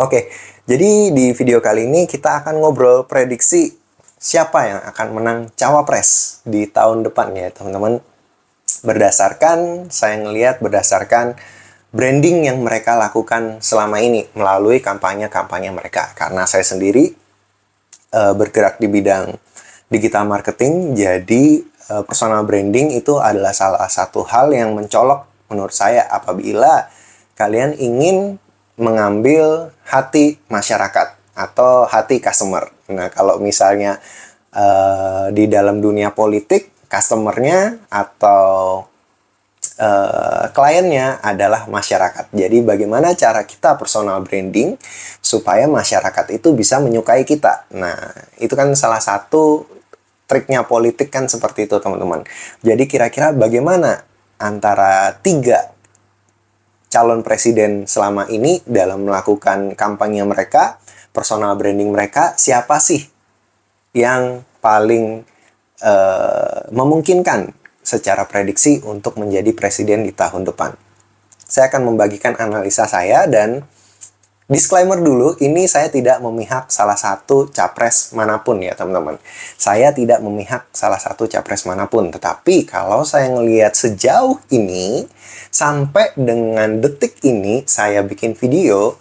Oke, jadi di video kali ini kita akan ngobrol prediksi siapa yang akan menang Cawapres di tahun depan ya teman-teman. Berdasarkan branding yang mereka lakukan selama ini melalui kampanye-kampanye mereka. Karena saya sendiri bergerak di bidang digital marketing, jadi personal branding itu adalah salah satu hal yang mencolok menurut saya apabila kalian ingin mengambil hati masyarakat atau hati customer. Nah, kalau misalnya di dalam dunia politik, customernya atau kliennya adalah masyarakat. Jadi bagaimana cara kita personal branding supaya masyarakat itu bisa menyukai kita. Nah, itu kan salah satu triknya politik kan seperti itu teman-teman. Jadi kira-kira bagaimana antara tiga calon presiden selama ini dalam melakukan kampanye mereka, personal branding mereka, siapa sih yang paling memungkinkan secara prediksi untuk menjadi presiden di tahun depan. Saya akan membagikan analisa saya dan disclaimer dulu, ini saya tidak memihak salah satu capres manapun ya teman-teman. Saya tidak memihak salah satu capres manapun, tetapi kalau saya ngelihat sejauh ini, sampai dengan detik ini saya bikin video,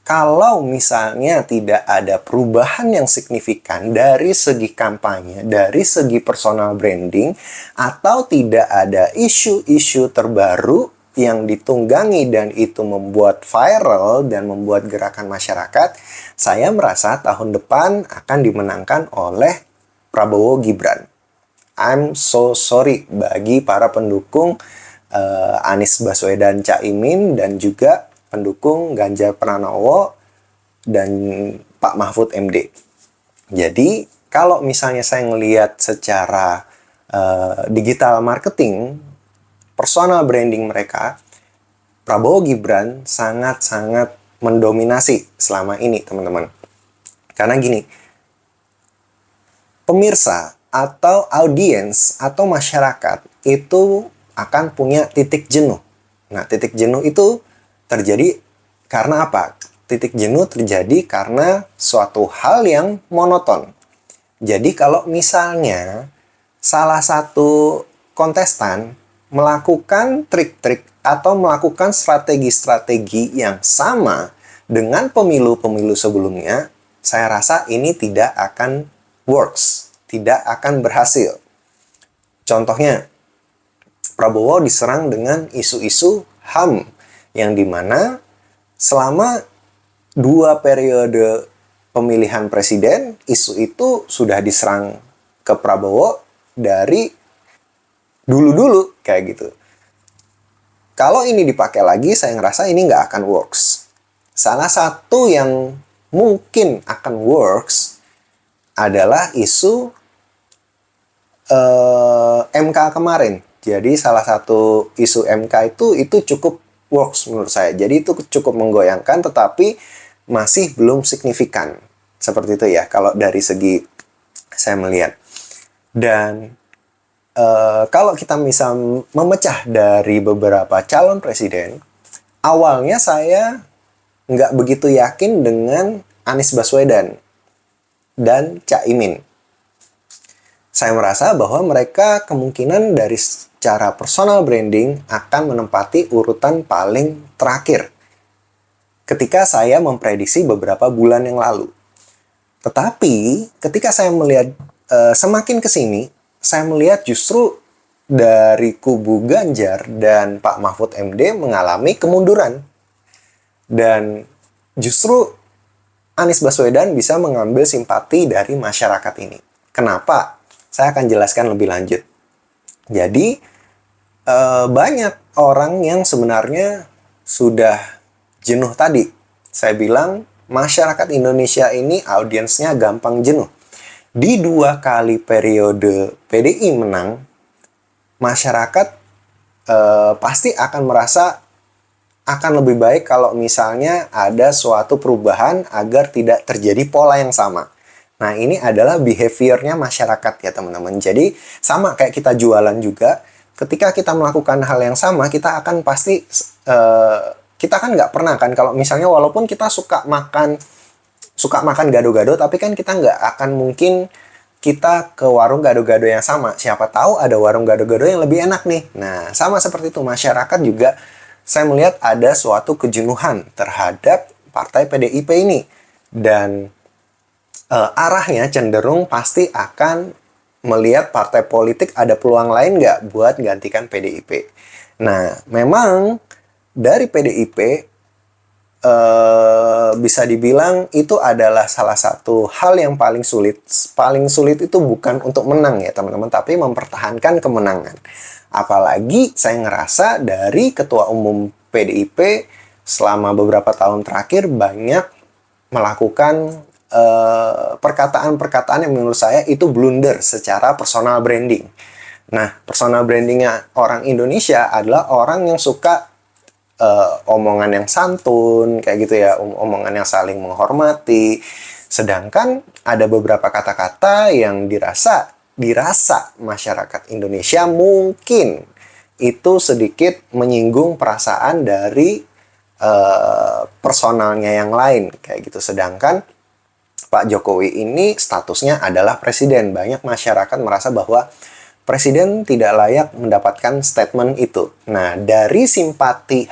kalau misalnya tidak ada perubahan yang signifikan dari segi kampanye, dari segi personal branding, atau tidak ada isu-isu terbaru yang ditunggangi dan itu membuat viral dan membuat gerakan masyarakat, saya merasa tahun depan akan dimenangkan oleh Prabowo Gibran. I'm so sorry bagi para pendukung Anies Baswedan Caimin dan juga pendukung Ganjar Pranowo dan Pak Mahfud MD. Jadi, kalau misalnya saya ngelihat secara digital marketing, personal branding mereka, Prabowo Gibran sangat-sangat mendominasi selama ini, teman-teman. Karena gini, pemirsa atau audiens atau masyarakat itu akan punya titik jenuh. Nah, titik jenuh itu terjadi karena apa? Titik jenuh terjadi karena suatu hal yang monoton. Jadi kalau misalnya salah satu kontestan melakukan trik-trik atau melakukan strategi-strategi yang sama dengan pemilu-pemilu sebelumnya, saya rasa ini tidak akan works, tidak akan berhasil. Contohnya, Prabowo diserang dengan isu-isu HAM, yang dimana selama 2 periode pemilihan presiden, isu itu sudah diserang ke Prabowo dari dulu-dulu, kayak gitu. Kalau ini dipakai lagi, saya ngerasa ini nggak akan works. Salah satu yang mungkin akan works adalah isu MK kemarin. Jadi salah satu isu MK itu cukup works menurut saya. Jadi itu cukup menggoyangkan, tetapi masih belum signifikan. Seperti itu ya, kalau dari segi saya melihat. Dan kalau kita bisa memecah dari beberapa calon presiden, awalnya saya nggak begitu yakin dengan Anies Baswedan dan Caimin. Saya merasa bahwa mereka kemungkinan dari secara personal branding akan menempati urutan paling terakhir ketika saya memprediksi beberapa bulan yang lalu. Tetapi ketika saya melihat semakin ke sini, saya melihat justru dari kubu Ganjar dan Pak Mahfud MD mengalami kemunduran. Dan justru Anies Baswedan bisa mengambil simpati dari masyarakat ini. Kenapa? Saya akan jelaskan lebih lanjut. Jadi, banyak orang yang sebenarnya sudah jenuh tadi. Saya bilang, masyarakat Indonesia ini audiensnya gampang jenuh. Di 2 kali periode PDI menang, masyarakat pasti akan merasa akan lebih baik kalau misalnya ada suatu perubahan agar tidak terjadi pola yang sama. Nah, ini adalah behaviornya masyarakat ya teman-teman. Jadi, sama kayak kita jualan juga. Ketika kita melakukan hal yang sama, kita akan pasti kita kan nggak pernah kan, kalau misalnya walaupun kita suka makan gado-gado, tapi kan kita nggak akan mungkin kita ke warung gado-gado yang sama. Siapa tahu ada warung gado-gado yang lebih enak nih. Nah, sama seperti itu. Masyarakat juga, saya melihat ada suatu kejenuhan terhadap partai PDIP ini. Dan arahnya cenderung pasti akan melihat partai politik ada peluang lain nggak buat gantikan PDIP. Nah, memang dari PDIP bisa dibilang itu adalah salah satu hal yang paling sulit. Paling sulit itu bukan untuk menang ya teman-teman, tapi mempertahankan kemenangan. Apalagi saya ngerasa dari Ketua Umum PDIP selama beberapa tahun terakhir banyak melakukan perkataan-perkataan yang menurut saya itu blunder secara personal branding. Nah, personal brandingnya orang Indonesia adalah orang yang suka omongan yang santun, kayak gitu ya, omongan yang saling menghormati. Sedangkan ada beberapa kata-kata yang dirasa masyarakat Indonesia mungkin itu sedikit menyinggung perasaan dari personalnya yang lain, kayak gitu. Sedangkan Pak Jokowi ini statusnya adalah presiden. Banyak masyarakat merasa bahwa presiden tidak layak mendapatkan statement itu. Nah, dari simpati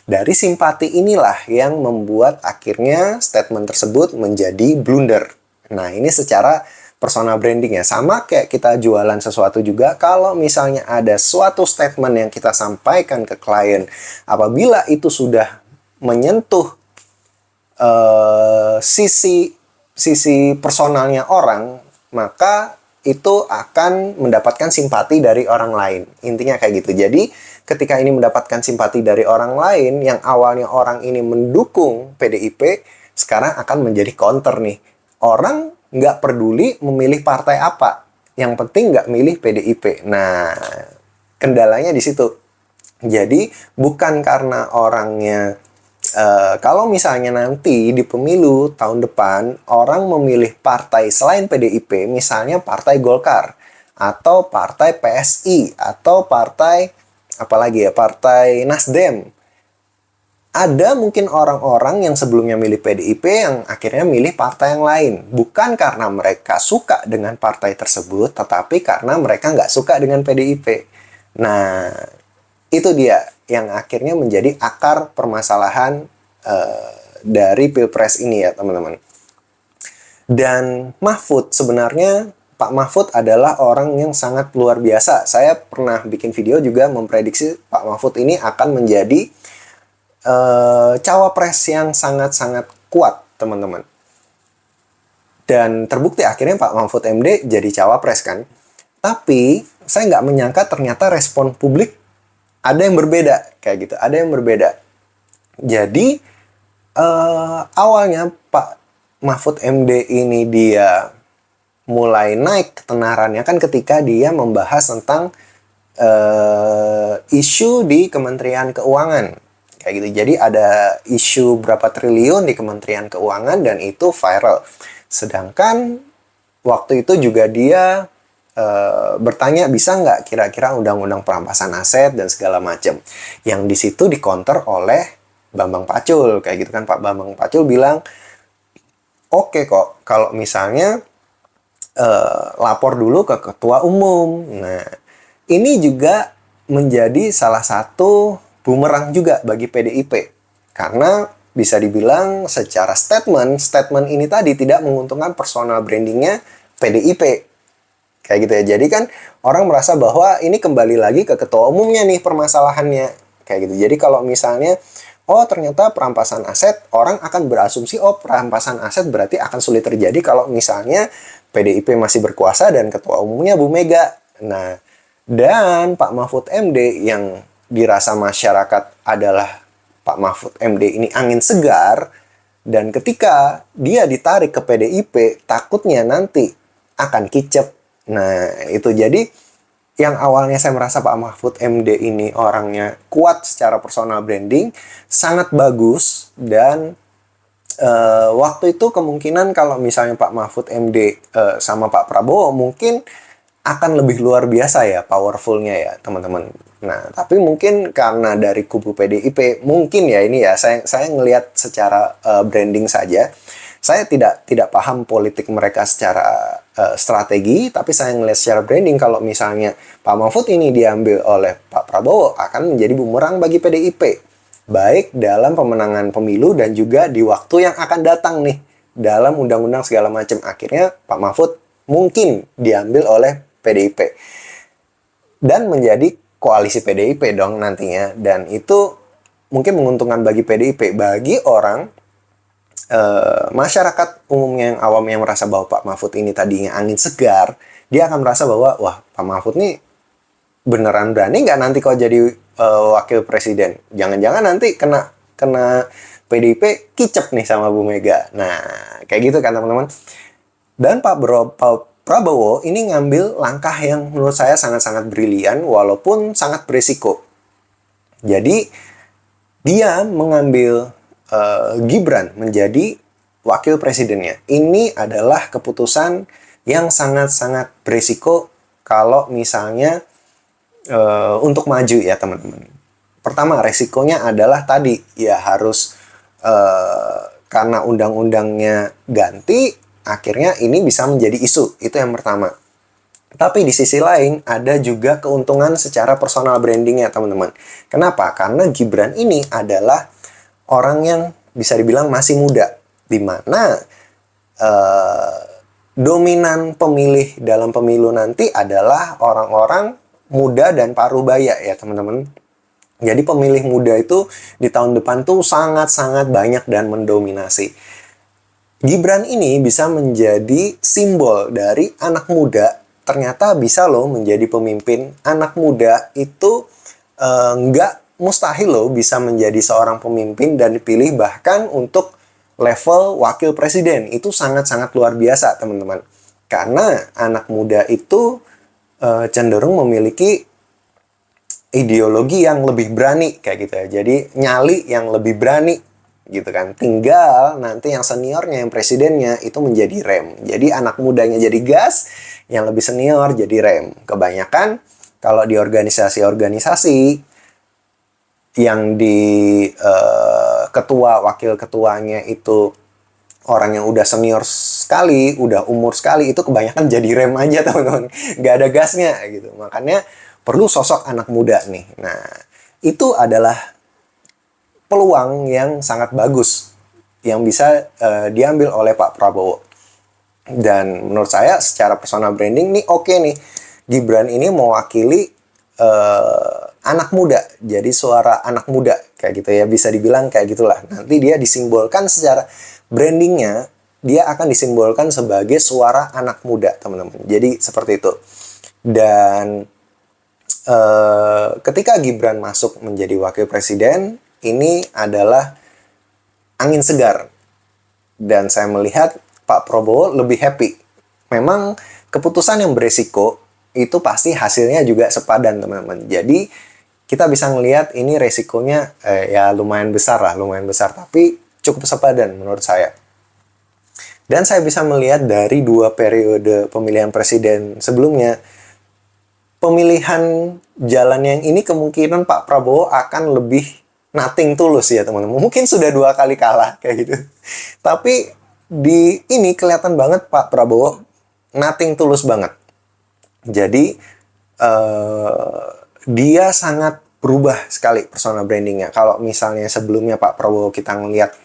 dari simpati inilah yang membuat akhirnya statement tersebut menjadi blunder. Nah, ini secara personal branding ya. Sama kayak kita jualan sesuatu juga, kalau misalnya ada suatu statement yang kita sampaikan ke klien, apabila itu sudah menyentuh sisi personalnya orang, maka itu akan mendapatkan simpati dari orang lain. Intinya kayak gitu. Jadi, ketika ini mendapatkan simpati dari orang lain, yang awalnya orang ini mendukung PDIP, sekarang akan menjadi counter nih. Orang nggak peduli memilih partai apa. Yang penting nggak milih PDIP. Nah, kendalanya di situ. Jadi, bukan karena orangnya kalau misalnya nanti di pemilu tahun depan orang memilih partai selain PDIP, misalnya partai Golkar atau partai PSI atau partai apalagi ya, partai Nasdem. Ada mungkin orang-orang yang sebelumnya milih PDIP yang akhirnya milih partai yang lain. Bukan karena mereka suka dengan partai tersebut, tetapi karena mereka nggak suka dengan PDIP. Nah, itu dia yang akhirnya menjadi akar permasalahan dari Pilpres ini ya teman-teman. Dan Mahfud, sebenarnya Pak Mahfud adalah orang yang sangat luar biasa. Saya pernah bikin video juga memprediksi Pak Mahfud ini akan menjadi cawapres yang sangat-sangat kuat teman-teman. Dan terbukti akhirnya Pak Mahfud MD jadi cawapres kan. Tapi saya nggak menyangka ternyata respon publik ada yang berbeda, kayak gitu. Ada yang berbeda. Jadi, awalnya Pak Mahfud MD ini dia mulai naik ketenarannya kan ketika dia membahas tentang isu di Kementerian Keuangan. Kayak gitu. Jadi, ada isu berapa triliun di Kementerian Keuangan dan itu viral. Sedangkan, waktu itu juga dia bertanya bisa nggak kira-kira undang-undang perampasan aset dan segala macam, yang di situ dikonter oleh Bambang Pacul, kayak gitu kan. Pak Bambang Pacul bilang oke kok kalau misalnya lapor dulu ke ketua umum. Nah, ini juga menjadi salah satu bumerang juga bagi PDIP karena bisa dibilang secara statement ini tadi tidak menguntungkan personal brandingnya PDIP. Kayak gitu ya. Jadi kan orang merasa bahwa ini kembali lagi ke ketua umumnya nih permasalahannya. Kayak gitu. Jadi kalau misalnya, oh ternyata perampasan aset, orang akan berasumsi, oh perampasan aset berarti akan sulit terjadi kalau misalnya PDIP masih berkuasa dan ketua umumnya Bu Mega. Nah, dan Pak Mahfud MD yang dirasa masyarakat adalah Pak Mahfud MD ini angin segar, dan ketika dia ditarik ke PDIP, takutnya nanti akan kicep. Nah, itu jadi yang awalnya saya merasa Pak Mahfud MD ini orangnya kuat secara personal branding, sangat bagus, dan waktu itu kemungkinan kalau misalnya Pak Mahfud MD sama Pak Prabowo mungkin akan lebih luar biasa ya, powerfulnya ya teman-teman. Nah, tapi mungkin karena dari kubu PDIP, mungkin ya ini ya, saya ngelihat secara branding saja. Saya tidak paham politik mereka secara strategi, tapi saya ngelihat secara branding kalau misalnya Pak Mahfud ini diambil oleh Pak Prabowo akan menjadi bumerang bagi PDIP. Baik dalam pemenangan pemilu dan juga di waktu yang akan datang nih. Dalam undang-undang segala macam. Akhirnya Pak Mahfud mungkin diambil oleh PDIP. Dan menjadi koalisi PDIP dong nantinya. Dan itu mungkin menguntungkan bagi PDIP. Bagi orang masyarakat umumnya yang awam yang merasa bahwa Pak Mahfud ini tadinya angin segar, dia akan merasa bahwa wah, Pak Mahfud ini beneran berani nggak nanti kalau jadi wakil presiden? Jangan-jangan nanti kena PDIP kicep nih sama Bu Mega. Nah, kayak gitu kan teman-teman. Dan Pak Prabowo ini ngambil langkah yang menurut saya sangat-sangat brilian walaupun sangat berisiko. Jadi dia mengambil Gibran menjadi wakil presidennya. Ini adalah keputusan yang sangat-sangat berisiko kalau misalnya untuk maju ya teman-teman. Pertama, resikonya adalah tadi ya harus karena undang-undangnya ganti, akhirnya ini bisa menjadi isu. Itu yang pertama. Tapi di sisi lain ada juga keuntungan secara personal brandingnya teman-teman. Kenapa? Karena Gibran ini adalah orang yang bisa dibilang masih muda, di mana dominan pemilih dalam pemilu nanti adalah orang-orang muda dan paruh baya ya teman-teman. Jadi pemilih muda itu di tahun depan tuh sangat-sangat banyak dan mendominasi. Gibran ini bisa menjadi simbol dari anak muda. Ternyata bisa loh menjadi pemimpin. Anak muda itu nggak mustahil loh bisa menjadi seorang pemimpin dan dipilih bahkan untuk level wakil presiden. Itu sangat-sangat luar biasa teman-teman. Karena anak muda itu cenderung memiliki ideologi yang lebih berani kayak gitu ya. Jadi nyali yang lebih berani gitu kan. Tinggal nanti yang seniornya, yang presidennya itu menjadi rem. Jadi anak mudanya jadi gas, yang lebih senior jadi rem. Kebanyakan kalau di organisasi-organisasi yang di ketua, wakil ketuanya itu orang yang udah senior sekali, udah umur sekali, itu kebanyakan jadi rem aja teman-teman. Nggak ada gasnya gitu. Makanya perlu sosok anak muda nih. Nah, itu adalah peluang yang sangat bagus yang bisa diambil oleh Pak Prabowo. Dan menurut saya secara personal branding nih oke nih. Gibran ini mewakili anak muda. Jadi suara anak muda kayak gitu ya, bisa dibilang kayak gitulah. Nanti dia disimbolkan secara brandingnya, dia akan disimbolkan sebagai suara anak muda, teman-teman. Jadi seperti itu. Dan ketika Gibran masuk menjadi wakil presiden, ini adalah angin segar. Dan saya melihat Pak Prabowo lebih happy. Memang keputusan yang beresiko itu pasti hasilnya juga sepadan, teman-teman. Jadi kita bisa ngelihat ini resikonya ya lumayan besar lah, lumayan besar. Tapi cukup sepadan menurut saya. Dan saya bisa melihat dari 2 periode pemilihan presiden sebelumnya, pemilihan jalan yang ini kemungkinan Pak Prabowo akan lebih nothing tulus ya teman-teman. Mungkin sudah 2 kali kalah kayak gitu. Tapi di ini kelihatan banget Pak Prabowo nothing tulus banget. Jadi dia sangat berubah sekali personal brandingnya. Kalau misalnya sebelumnya Pak Prabowo kita ngelihat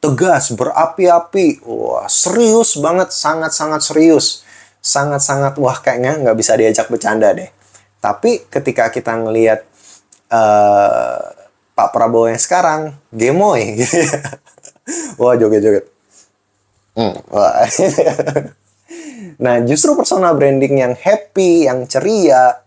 tegas, berapi-api, wah serius banget, sangat-sangat serius, sangat-sangat wah kayaknya nggak bisa diajak bercanda deh. Tapi ketika kita ngelihat Pak Prabowo yang sekarang, gemoy gitu ya. Wah joget-joget. Wah. Nah justru personal branding yang happy, yang ceria,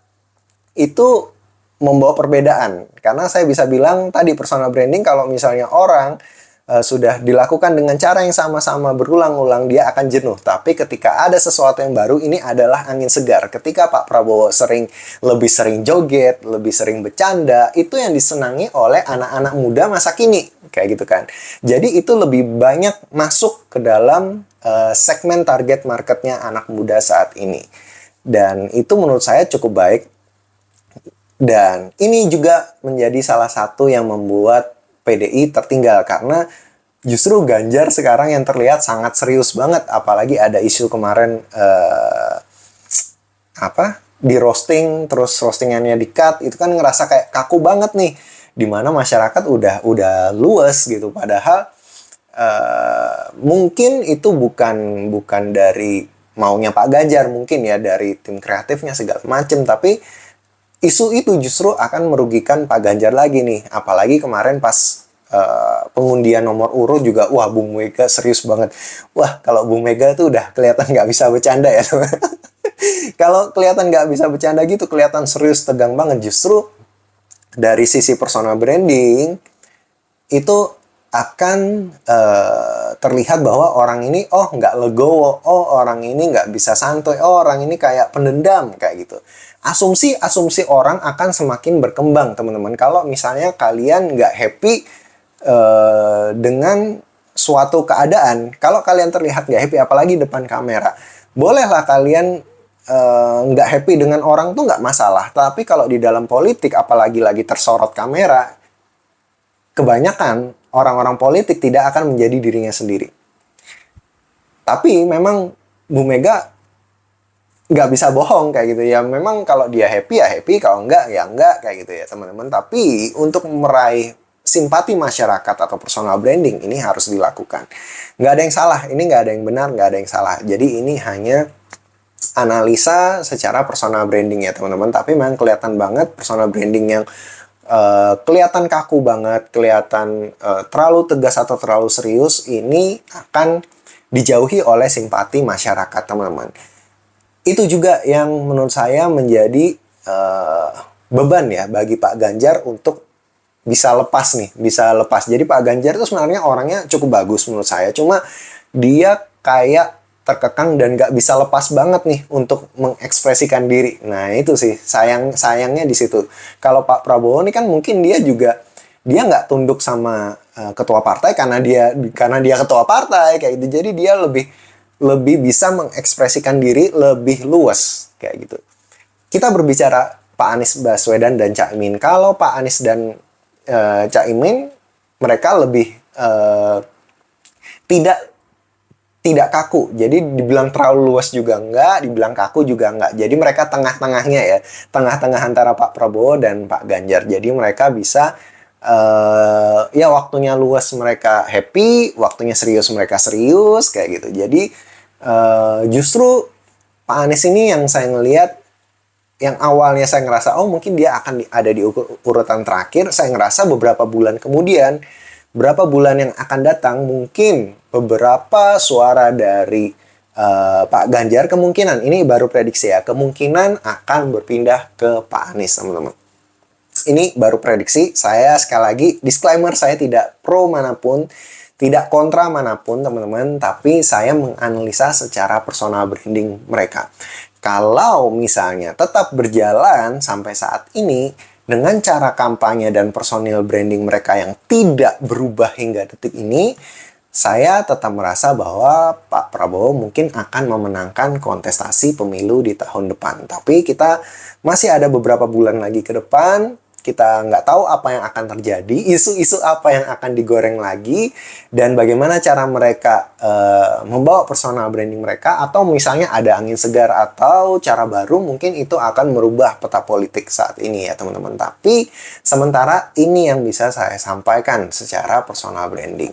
itu membawa perbedaan. Karena saya bisa bilang tadi personal branding kalau misalnya orang sudah dilakukan dengan cara yang sama-sama berulang-ulang, dia akan jenuh. Tapi ketika ada sesuatu yang baru, ini adalah angin segar. Ketika Pak Prabowo lebih sering joget, lebih sering bercanda, itu yang disenangi oleh anak-anak muda masa kini. Kayak gitu kan. Jadi itu lebih banyak masuk ke dalam segmen target marketnya anak muda saat ini. Dan itu menurut saya cukup baik. Dan ini juga menjadi salah satu yang membuat PDI tertinggal karena justru Ganjar sekarang yang terlihat sangat serius banget, apalagi ada isu kemarin di roasting, terus roastingannya di cut, itu kan ngerasa kayak kaku banget nih, dimana masyarakat udah luas gitu, padahal mungkin itu bukan dari maunya Pak Ganjar, mungkin ya dari tim kreatifnya segala macem, tapi isu itu justru akan merugikan Pak Ganjar lagi nih. Apalagi kemarin pas pengundian nomor urut juga, wah Bung Mega serius banget. Wah, kalau Bung Mega tuh udah kelihatan nggak bisa bercanda ya. Kalau kelihatan nggak bisa bercanda gitu, kelihatan serius tegang banget. Justru dari sisi personal branding, itu akan terlihat bahwa orang ini nggak legowo, orang ini nggak bisa santuy, orang ini kayak pendendam kayak gitu. Asumsi orang akan semakin berkembang, teman-teman. Kalau misalnya kalian nggak happy dengan suatu keadaan, kalau kalian terlihat nggak happy, apalagi depan kamera, bolehlah kalian nggak happy dengan orang tuh nggak masalah. Tapi kalau di dalam politik, apalagi lagi tersorot kamera, kebanyakan orang-orang politik tidak akan menjadi dirinya sendiri. Tapi memang Bu Mega nggak bisa bohong kayak gitu ya. Memang kalau dia happy ya happy, kalau enggak ya enggak kayak gitu ya teman-teman. Tapi untuk meraih simpati masyarakat atau personal branding ini harus dilakukan. Nggak ada yang salah, ini nggak ada yang benar, nggak ada yang salah. Jadi ini hanya analisa secara personal branding ya teman-teman. Tapi memang kelihatan banget personal branding yang kelihatan kaku banget, kelihatan terlalu tegas atau terlalu serius, ini akan dijauhi oleh simpati masyarakat teman-teman. Itu juga yang menurut saya menjadi beban ya bagi Pak Ganjar untuk bisa lepas nih, bisa lepas. Jadi Pak Ganjar itu sebenarnya orangnya cukup bagus menurut saya, cuma dia kayak terkekang dan gak bisa lepas banget nih untuk mengekspresikan diri. Nah itu sih sayangnya di situ. Kalau Pak Prabowo ini kan mungkin dia nggak tunduk sama ketua partai karena dia ketua partai kayak gitu. Jadi dia lebih bisa mengekspresikan diri lebih luas kayak gitu. Kita berbicara Pak Anies Baswedan dan Cak Imin. Kalau Pak Anies dan Cak Imin, mereka lebih tidak kaku. Jadi dibilang terlalu luas juga enggak, dibilang kaku juga enggak. Jadi mereka tengah-tengahnya ya. Tengah-tengah antara Pak Prabowo dan Pak Ganjar. Jadi mereka bisa ya waktunya luas mereka happy, waktunya serius mereka serius kayak gitu. Jadi justru Pak Anies ini yang saya ngelihat, yang awalnya saya ngerasa mungkin dia akan ada di urutan terakhir, saya ngerasa beberapa bulan kemudian, berapa bulan yang akan datang, mungkin beberapa suara dari Pak Ganjar kemungkinan, ini baru prediksi ya, kemungkinan akan berpindah ke Pak Anies teman-teman. Ini baru prediksi, saya sekali lagi disclaimer, saya tidak pro manapun, tidak kontra manapun teman-teman, tapi saya menganalisa secara personal branding mereka. Kalau misalnya tetap berjalan sampai saat ini dengan cara kampanye dan personal branding mereka yang tidak berubah hingga detik ini, saya tetap merasa bahwa Pak Prabowo mungkin akan memenangkan kontestasi pemilu di tahun depan. Tapi kita masih ada beberapa bulan lagi ke depan. Kita nggak tahu apa yang akan terjadi, isu-isu apa yang akan digoreng lagi, dan bagaimana cara mereka membawa personal branding mereka, atau misalnya ada angin segar atau cara baru, mungkin itu akan merubah peta politik saat ini ya teman-teman. Tapi sementara ini yang bisa saya sampaikan secara personal branding.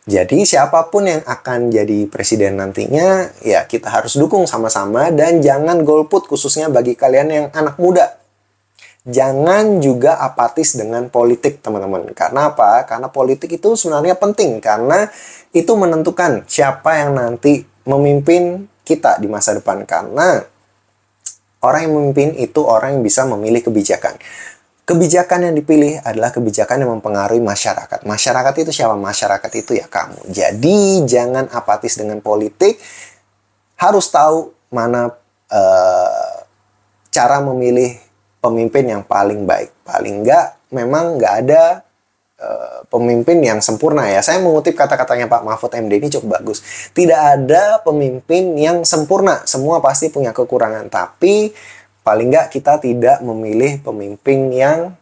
Jadi siapapun yang akan jadi presiden nantinya, ya kita harus dukung sama-sama, dan jangan golput khususnya bagi kalian yang anak muda. Jangan juga apatis dengan politik, teman-teman. Karena apa? Karena politik itu sebenarnya penting. Karena itu menentukan siapa yang nanti memimpin kita di masa depan. Karena orang yang memimpin itu orang yang bisa memilih kebijakan. Kebijakan yang dipilih adalah kebijakan yang mempengaruhi masyarakat. Masyarakat itu siapa? Masyarakat itu ya kamu. Jadi jangan apatis dengan politik. Harus tahu mana cara memilih pemimpin yang paling baik. Paling nggak, memang nggak ada pemimpin yang sempurna ya. Saya mengutip kata-katanya Pak Mahfud MD ini cukup bagus. Tidak ada pemimpin yang sempurna. Semua pasti punya kekurangan. Tapi paling nggak kita tidak memilih pemimpin yang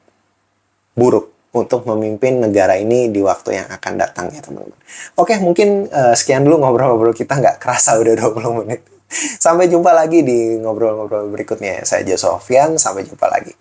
buruk untuk memimpin negara ini di waktu yang akan datang ya teman-teman. Oke, mungkin sekian dulu ngobrol-ngobrol kita, nggak kerasa udah 20 menit. Sampai jumpa lagi di ngobrol-ngobrol berikutnya. Saya Jo Sofyan, sampai jumpa lagi.